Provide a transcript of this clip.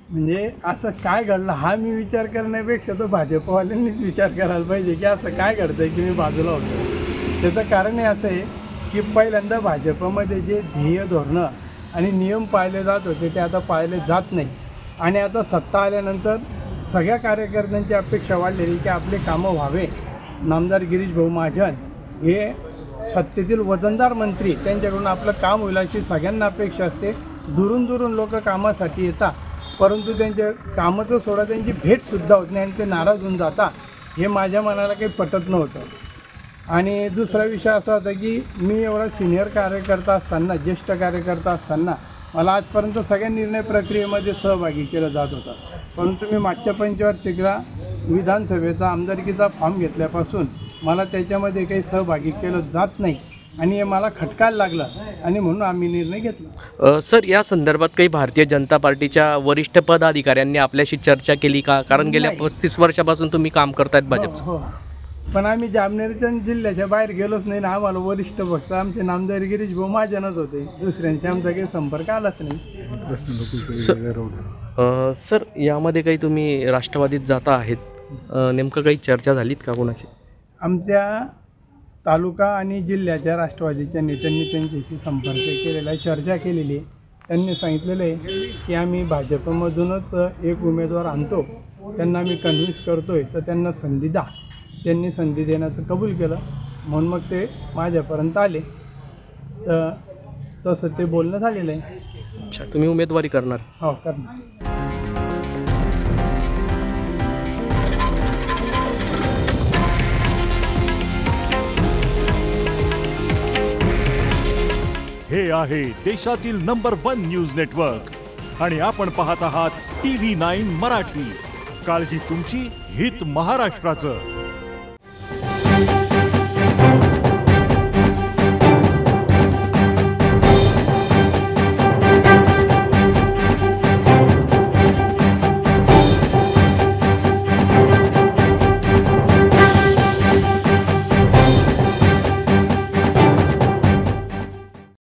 म्हणजे असं काय घडलं हा मी विचार करण्यापेक्षा तो भाजपवाल्यांनीच विचार करायला पाहिजे की असं काय घडतं आहे की मी बाजूला होतो. त्याचं कारण हे असं आहे की पहिल्यांदा भाजपमध्ये जे ध्येय धोरणं आणि नियम पाळले जात होते ते आता पाळले जात नाही. आणि आता सत्ता आल्यानंतर सगळ्या कार्यकर्त्यांची अपेक्षा वाढलेली की आपले कामं व्हावे. नामदार गिरीश भाऊ महाजन हे सत्तेतील वजनदार मंत्री, त्यांच्याकडून आपलं काम होईल अशी सगळ्यांना अपेक्षा असते. दुरून दुरून लोक कामासाठी येतात, परंतु त्यांचे कामं तर सोडा त्यांची भेटसुद्धा होत नाही आणि ते नाराज होऊन जाता. हे माझ्या मनाला काही पटत नव्हतं. आणि दुसरा विषय असा होता की मी एवढा सिनियर कार्यकर्ता असताना, ज्येष्ठ कार्यकर्ता असताना मला आजपर्यंत सगळ्या निर्णय प्रक्रियेमध्ये सहभागी केलं जात होतं. परंतु मी मागच्या पंचवार्षिकला विधानसभेचा आमदारकीचा फॉर्म घेतल्यापासून मला त्याच्यामध्ये काही सहभागी केलं जात नाही आणि हे मला खटकायला लागलं आणि म्हणून आम्ही निर्णय घेतला. सर, या संदर्भात काही भारतीय जनता पार्टीच्या वरिष्ठ पदाधिकाऱ्यांनी आपल्याशी चर्चा केली का? कारण गेल्या 35 वर्षापासून तुम्ही काम करतायत भाजपचं. हो, पण आम्ही जामनेरच्या जिल्ह्याच्या बाहेर गेलोच नाही ना. आम्हाला वरिष्ठ फक्त आमचे नामदार गिरीश भाऊ महाजनच होते, दुसऱ्यांशी आमचा काही संपर्क आलाच नाही. सर, यामध्ये काही तुम्ही राष्ट्रवादीत जाता आहेत, नेमकं काही चर्चा झालीत का कोणाशी? आमच्या तालुका आणि जिल्ह्याच्या राष्ट्रवादीच्या नेत्यांनी त्यांच्याशी संपर्क केलेला आहे, चर्चा केलेली आहे. त्यांनी सांगितलेलं आहे की आम्ही भाजपमधूनच एक उमेदवार आणतो, त्यांना आम्ही कन्व्हिन्स करतो आहे, तर त्यांना संधी द्या. त्यांनी संधी देण्याचं कबूल केलं, म्हणून मग ते माझ्यापर्यंत आले. तर तसं ते बोलणं झालेलं आहे. अच्छा, तुम्ही उमेदवारी करणार? हो, करणार. हे आहे देशातील नंबर 1 न्यूज नेटवर्क आणि आपण पाहत आहात TV9 मराठी. काळजी तुमची, हित महाराष्ट्राचं.